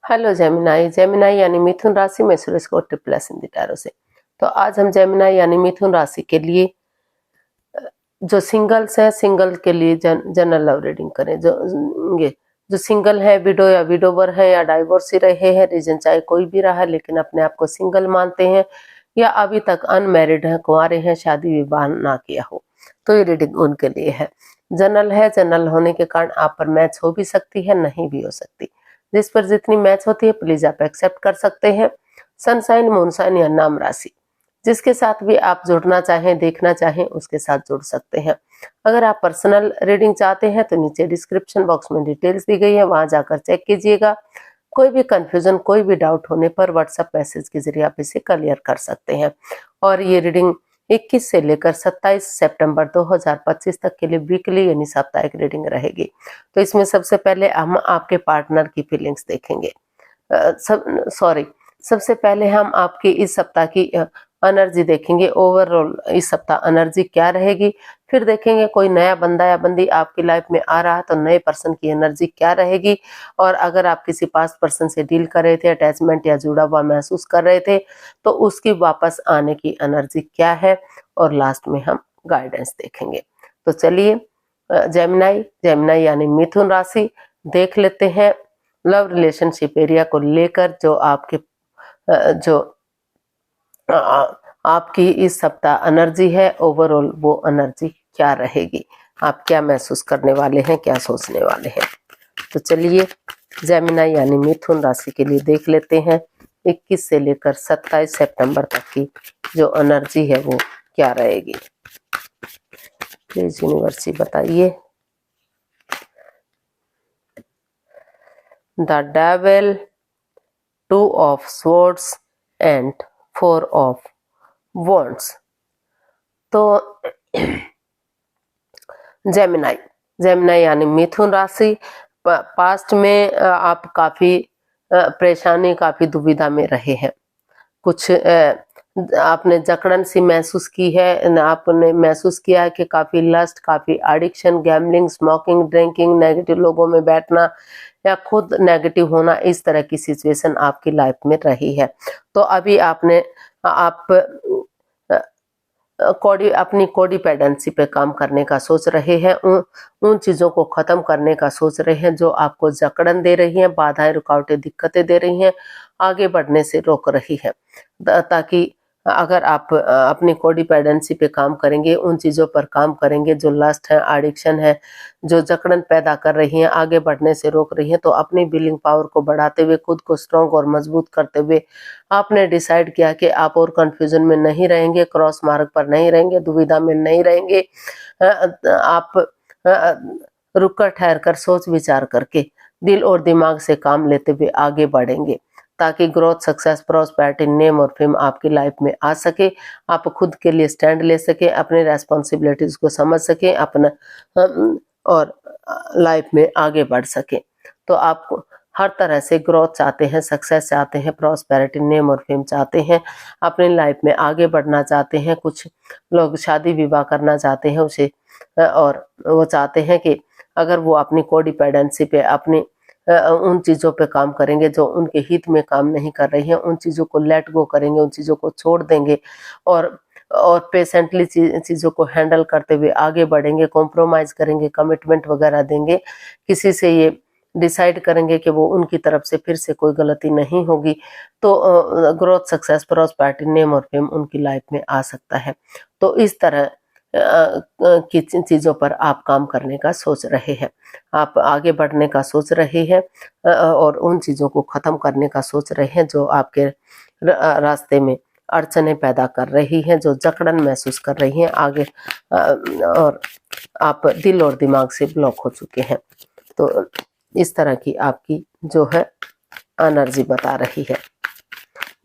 Hello Gemini. Gemini यानी मिथुन राशि में सुरेश को ट्रिपल एस हिंदी टैरो से। तो आज हम जेमिनाई यानी मिथुन राशि के लिए जो सिंगल्स है, सिंगल के लिए जनरल लव रीडिंग करें। जो सिंगल है, विडो या विडोवर है या डाइवोर्स ही रहे हैं, रीजन चाहे कोई भी रहा लेकिन अपने आप को सिंगल मानते हैं, या अभी तक अनमैरिड हैं, कुंवारे हैं, शादी विवाह ना किया हो, तो ये रीडिंग उनके लिए है। जनरल है, जनरल होने के कारण आप पर मैच हो भी सकती है, नहीं भी हो सकती। जिस पर जितनी मैच होती है प्लीज आप एक्सेप्ट कर सकते हैं। सनसाइन, मूनसाइन या नाम राशि, जिसके साथ भी आप जुड़ना चाहें, देखना चाहें, उसके साथ जुड़ सकते हैं। अगर आप पर्सनल रीडिंग चाहते हैं तो नीचे डिस्क्रिप्शन बॉक्स में डिटेल्स दी गई है, वहां जाकर चेक कीजिएगा। कोई भी कंफ्यूजन, कोई भी डाउट होने पर व्हाट्सएप मैसेज के जरिए आप इसे क्लियर कर सकते हैं। और ये रीडिंग 21 से लेकर 27 सितंबर 2025 तक के लिए वीकली यानी साप्ताहिक रीडिंग रहेगी। तो इसमें सबसे पहले हम आपके पार्टनर की फीलिंग्स देखेंगे। सबसे पहले हम आपकी इस सप्ताह की एनर्जी देखेंगे। ओवरऑल इस सप्ताह एनर्जी क्या रहेगी। फिर देखेंगे कोई नया बंदा या बंदी आपकी लाइफ में आ रहा है तो नए पर्सन की एनर्जी क्या रहेगी। और अगर आप किसी पास्ट पर्सन से डील कर रहे थे, अटैचमेंट या जुड़ा हुआ महसूस कर रहे थे, तो उसकी वापस आने की एनर्जी क्या है। और लास्ट में हम गाइडेंस देखेंगे। तो चलिए जेमिनाई यानी मिथुन राशि देख लेते हैं। लव रिलेशनशिप एरिया को लेकर जो आपकी इस सप्ताह एनर्जी है, ओवरऑल वो एनर्जी क्या रहेगी, आप क्या महसूस करने वाले हैं, क्या सोचने वाले हैं। तो चलिए जेमिनाई यानी मिथुन राशि के लिए देख लेते हैं 21 से लेकर 27 सितंबर तक की जो एनर्जी है वो क्या रहेगी। प्लीज यूनिवर्सिटी बताइए। The devil, 2 of swords and 4 of wands। तो जेमिनाई यानी मिथुन राशि, पास्ट में आप काफी परेशानी, काफी दुविधा में रहे हैं। कुछ आपने जकड़न सी महसूस की है, आपने महसूस किया है कि काफी लस्ट, काफी addiction, gambling, smoking, drinking, negative लोगों में बैठना या खुद नेगेटिव होना, इस तरह की सिचुएशन आपकी लाइफ में रही है। तो अभी आप अपनी कोडिपेंडेंसी पे काम करने का सोच रहे हैं। उन चीजों को खत्म करने का सोच रहे हैं जो आपको जकड़न दे रही हैं, बाधाएं, रुकावटें, दिक्कतें दे रही हैं, आगे बढ़ने से रोक रही है। ताकि अगर आप अपनी कोडिपेंडेंसी पे काम करेंगे, उन चीजों पर काम करेंगे जो लस्ट है, एडिक्शन है, जो जकड़न पैदा कर रही हैं, आगे बढ़ने से रोक रही हैं, तो अपनी बिलिंग पावर को बढ़ाते हुए, खुद को स्ट्रॉन्ग और मजबूत करते हुए आपने डिसाइड किया कि आप और कंफ्यूजन में नहीं रहेंगे, क्रॉस मार्ग पर नहीं रहेंगे, दुविधा में नहीं रहेंगे। आप रुक कर, ठहर कर, सोच विचार करके, दिल और दिमाग से काम लेते हुए आगे बढ़ेंगे, ताकि ग्रोथ, सक्सेस, प्रॉस्पेरिटी, नेम और फेम आपकी लाइफ में आ सके। आप खुद के लिए स्टैंड ले सके, अपने रेस्पॉन्सिबिलिटीज को समझ सके, अपना और लाइफ में आगे बढ़ सके। तो आप हर तरह से ग्रोथ चाहते हैं, सक्सेस चाहते हैं, प्रॉस्पेरिटी, नेम और फेम चाहते हैं, अपनी लाइफ में आगे बढ़ना चाहते हैं। कुछ लोग शादी विवाह करना चाहते हैं उसे, और वो चाहते हैं कि अगर वो अपनी कोडिपेंडेंसी पे, अपनी उन चीज़ों पे काम करेंगे जो उनके हित में काम नहीं कर रही हैं, उन चीज़ों को लेट गो करेंगे, उन चीज़ों को छोड़ देंगे और पेशेंटली चीज़ों को हैंडल करते हुए आगे बढ़ेंगे, कॉम्प्रोमाइज़ करेंगे, कमिटमेंट वगैरह देंगे, किसी से ये डिसाइड करेंगे कि वो उनकी तरफ से फिर से कोई गलती नहीं होगी, तो ग्रोथ, सक्सेस, प्रॉस्पेरिटी, नेम और फेम उनकी लाइफ में आ सकता है। तो इस तरह की चीज़ों पर आप काम करने का सोच रहे हैं, आप आगे बढ़ने का सोच रहे हैं, और उन चीज़ों को ख़त्म करने का सोच रहे हैं जो आपके रास्ते में अड़चने पैदा कर रही हैं, जो जकड़न महसूस कर रही हैं आगे, और आप दिल और दिमाग से ब्लॉक हो चुके हैं। तो इस तरह की आपकी जो है एनर्जी बता रही है।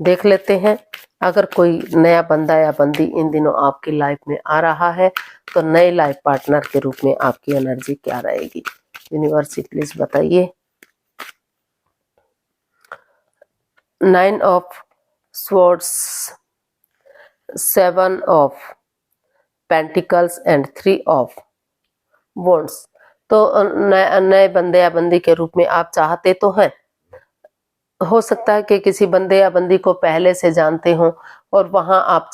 देख लेते हैं अगर कोई नया बंदा या बंदी इन दिनों आपकी लाइफ में आ रहा है तो नए लाइफ पार्टनर के रूप में आपकी एनर्जी क्या रहेगी। यूनिवर्सिटी प्लीज बताइए। 9 of swords, 7 of pentacles and 3 of wands. तो नए बंदे या बंदी के रूप में आप चाहते तो हैं, हो सकता है कि किसी बंदे या बंदी को पहले से जानते हो और वहां आप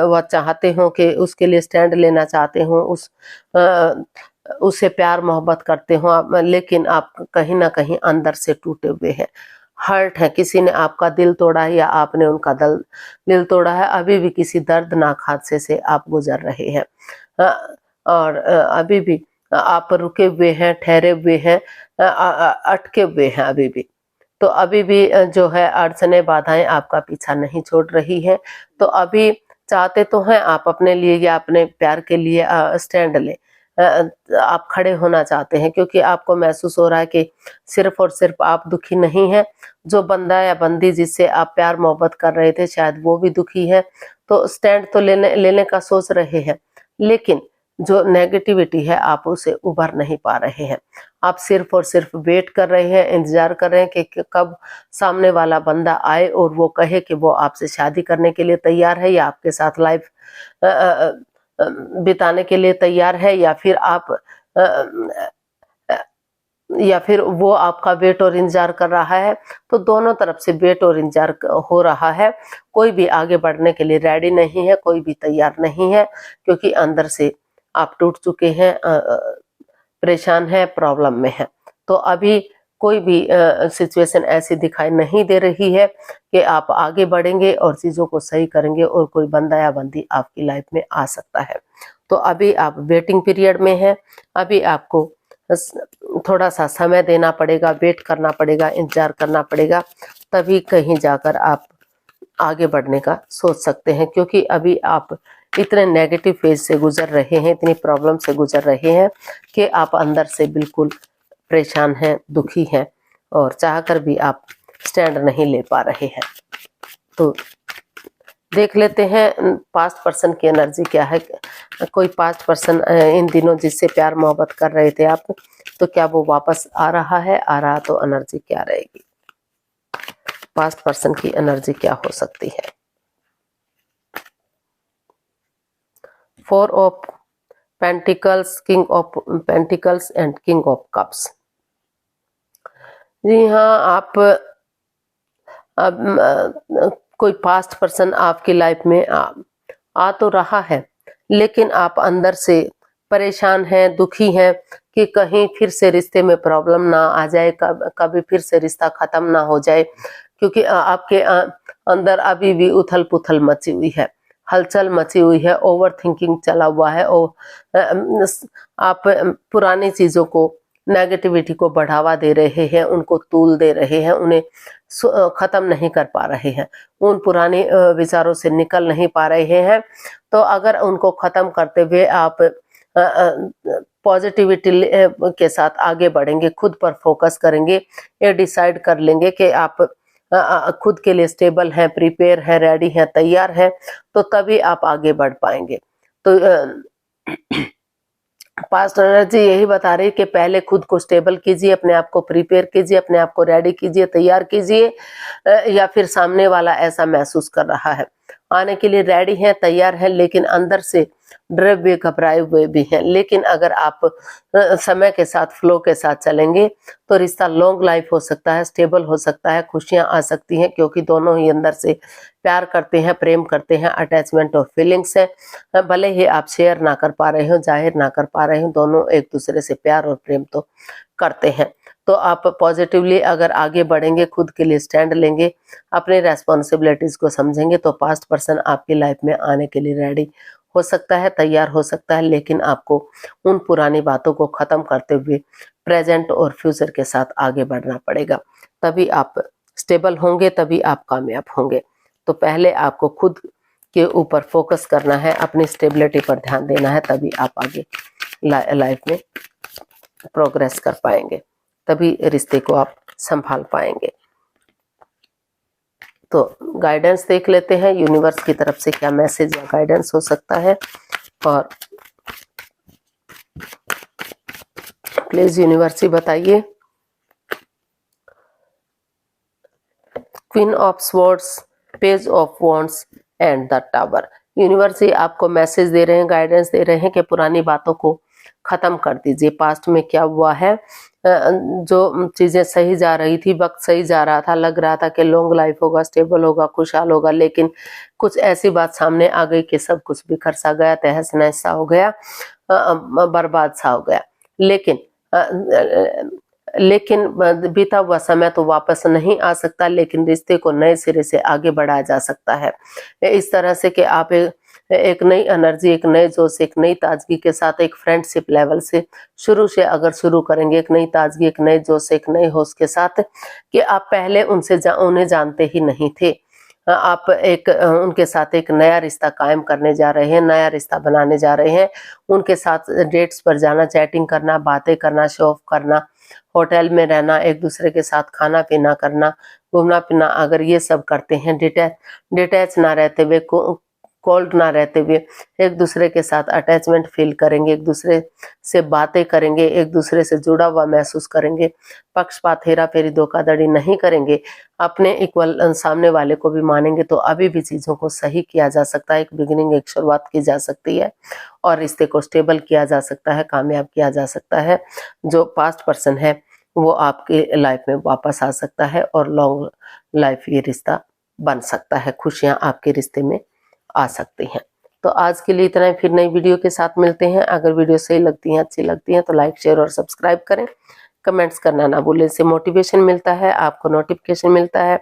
वह चाहते हो कि उसके लिए स्टैंड लेना चाहते हो, उससे प्यार मोहब्बत करते हो आप, लेकिन आप कहीं ना कहीं अंदर से टूटे हुए हैं, हर्ट है, किसी ने आपका दिल तोड़ा है या आपने उनका दिल तोड़ा है। अभी भी किसी दर्दनाक हादसे से आप गुजर रहे हैं, और अभी भी आप रुके हुए हैं, ठहरे हुए हैं, अटके हुए हैं अभी भी। तो अभी भी जो है अड़चने बाधाएं आपका पीछा नहीं छोड़ रही है। तो अभी चाहते तो हैं आप अपने लिए या अपने प्यार के लिए स्टैंड ले, आप खड़े होना चाहते हैं, क्योंकि आपको महसूस हो रहा है कि सिर्फ और सिर्फ आप दुखी नहीं हैं, जो बंदा या बंदी जिससे आप प्यार मोहब्बत कर रहे थे शायद वो भी दुखी है। तो स्टैंड तो लेने का सोच रहे हैं, लेकिन जो नेगेटिविटी है आप उसे उभर नहीं पा रहे हैं। आप सिर्फ और सिर्फ वेट कर रहे हैं, इंतजार कर रहे हैं कि कब सामने वाला बंदा आए और वो कहे कि वो आपसे शादी करने के लिए तैयार है या आपके साथ लाइफ बिताने के लिए तैयार है, या फिर या फिर वो आपका वेट और इंतजार कर रहा है। तो दोनों तरफ से वेट और इंतजार हो रहा है, कोई भी आगे बढ़ने के लिए रेडी नहीं है, कोई भी तैयार नहीं है, क्योंकि अंदर से आप टूट चुके हैं, परेशान है, प्रॉब्लम में है। तो अभी कोई भी सिचुएशन ऐसी दिखाई नहीं दे रही है कि आप आगे बढ़ेंगे और चीजों को सही करेंगे और कोई बंदा या बंदी आपकी लाइफ में आ सकता है। तो अभी आप वेटिंग पीरियड में हैं, अभी आपको थोड़ा सा समय देना पड़ेगा, वेट करना पड़ेगा, इंतजार करना पड़ेगा, तभी कहीं जाकर आप आगे बढ़ने का सोच सकते हैं। क्योंकि अभी आप इतने नेगेटिव फेज से गुजर रहे हैं, इतनी प्रॉब्लम से गुजर रहे हैं कि आप अंदर से बिल्कुल परेशान हैं, दुखी हैं, और चाहकर भी आप स्टैंड नहीं ले पा रहे हैं। तो देख लेते हैं पास्ट पर्सन की एनर्जी क्या है। कोई पास्ट पर्सन इन दिनों जिससे प्यार मोहब्बत कर रहे थे आप, तो क्या वो वापस आ रहा है? आ रहा तो एनर्जी क्या रहेगी? पास्ट पर्सन की एनर्जी क्या हो सकती है? 4 of pentacles, king of pentacles and king of cups. जी हाँ, आप कोई पास्ट पर्सन आपकी लाइफ में आ तो रहा है, लेकिन आप अंदर से परेशान हैं, दुखी हैं कि कहीं फिर से रिश्ते में प्रॉब्लम ना आ जाए, कभी फिर से रिश्ता खत्म ना हो जाए, क्योंकि आपके अंदर अभी भी उथल पुथल मची हुई है, हलचल मची हुई है, ओवर थिंकिंग चला हुआ है, और आप पुरानी चीजों को, नेगेटिविटी को बढ़ावा दे रहे हैं, उनको तूल दे रहे हैं, उन्हें खत्म नहीं कर पा रहे हैं, उन पुराने विचारों से निकल नहीं पा रहे हैं। तो अगर उनको खत्म करते हुए आप पॉजिटिविटी के साथ आगे बढ़ेंगे, खुद पर फोकस करेंगे, ये डिसाइड कर लेंगे कि आप खुद के लिए स्टेबल हैं, प्रिपेयर हैं, रेडी हैं, तैयार हैं, तो तभी आप आगे बढ़ पाएंगे। तो पास्ट एनर्जी यही बता रही है कि पहले खुद को स्टेबल कीजिए, अपने आप को प्रिपेयर कीजिए, अपने आप को रेडी कीजिए, तैयार कीजिए, या फिर सामने वाला ऐसा महसूस कर रहा है, आने के लिए रेडी हैं, तैयार हैं, लेकिन अंदर से डरे हुए, घबराए हुए भी हैं। लेकिन अगर आप समय के साथ, फ्लो के साथ चलेंगे तो रिश्ता लॉन्ग लाइफ हो सकता है, स्टेबल हो सकता है, खुशियां आ सकती हैं, क्योंकि दोनों ही अंदर से प्यार करते हैं, प्रेम करते हैं, अटैचमेंट और फीलिंग्स है। भले ही आप शेयर ना कर पा रहे हो, जाहिर ना कर पा रहे हो, दोनों एक दूसरे से प्यार और प्रेम तो करते हैं। तो आप पॉजिटिवली अगर आगे बढ़ेंगे, खुद के लिए स्टैंड लेंगे, अपनी रेस्पॉन्सिबिलिटीज को समझेंगे, तो पास्ट पर्सन आपकी लाइफ में आने के लिए रेडी हो सकता है, तैयार हो सकता है, लेकिन आपको उन पुरानी बातों को खत्म करते हुए प्रेजेंट और फ्यूचर के साथ आगे बढ़ना पड़ेगा, तभी आप स्टेबल होंगे, तभी आप कामयाब होंगे। तो पहले आपको खुद के ऊपर फोकस करना है, अपनी स्टेबिलिटी पर ध्यान देना है, तभी आप आगे लाइफ में प्रोग्रेस कर पाएंगे, तभी रिश्ते को आप संभाल पाएंगे। तो गाइडेंस देख लेते हैं, यूनिवर्स की तरफ से क्या मैसेज या गाइडेंस हो सकता है। और प्लीज यूनिवर्स ही बताइए। Queen of swords, page of wands and the tower. Universe ही आपको मैसेज दे रहे हैं, गाइडेंस दे रहे हैं कि पुरानी बातों को खत्म कर दीजिए। पास्ट में क्या हुआ है, जो चीजें सही जा रही थी, वक्त सही जा रहा था, लग रहा था कि लॉन्ग लाइफ होगा, स्टेबल होगा, खुशहाल होगा, लेकिन कुछ ऐसी बात सामने आ गई कि सब कुछ बिखर सा गया, तहस नहस सा हो गया, बर्बाद सा हो गया। लेकिन बीता हुआ समय तो वापस नहीं आ सकता, लेकिन रिश्ते को नए सिरे से आगे बढ़ाया जा सकता है इस तरह से कि आप एक नई एनर्जी, एक नए जोश, एक नई ताजगी के साथ एक फ्रेंडशिप लेवल से अगर शुरू करेंगे, एक नई ताजगी, एक नए जोश, एक नए होश के साथ कि आप पहले उन्हें जानते ही नहीं थे। आप उनके साथ एक नया रिश्ता कायम करने जा रहे हैं, नया रिश्ता बनाने जा रहे हैं। उनके साथ डेट्स पर जाना, चैटिंग करना, बातें करना, शो ऑफ करना, होटल में रहना, एक दूसरे के साथ खाना पीना करना, घूमना फिरना, अगर ये सब करते हैं, डिटैच ना रहते हुए, कोल्ड ना रहते हुए, एक दूसरे के साथ अटैचमेंट फील करेंगे, एक दूसरे से बातें करेंगे, एक दूसरे से जुड़ा हुआ महसूस करेंगे, पक्षपात, हेरा फेरी, धोखाधड़ी नहीं करेंगे, अपने इक्वल सामने वाले को भी मानेंगे, तो अभी भी चीजों को सही किया जा सकता है, एक बिगिनिंग, एक शुरुआत की जा सकती है और रिश्ते को स्टेबल किया जा सकता है, कामयाब किया जा सकता है। जो पास्ट पर्सन है वो आपके लाइफ में वापस आ सकता है और लॉन्ग लाइफ ये रिश्ता बन सकता है, खुशियां आपके रिश्ते में आ सकती हैं। तो आज के लिए इतना ही, फिर नई वीडियो के साथ मिलते हैं। अगर वीडियो सही लगती है, अच्छी लगती है तो लाइक, शेयर और सब्सक्राइब करें। कमेंट्स करना ना भूलें, इससे मोटिवेशन मिलता है, आपको नोटिफिकेशन मिलता है,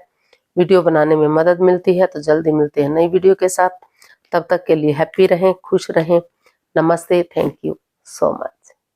वीडियो बनाने में मदद मिलती है। तो जल्दी मिलते हैं नई वीडियो के साथ, तब तक के लिए हैप्पी रहें, खुश रहें। नमस्ते, थैंक यू सो मच।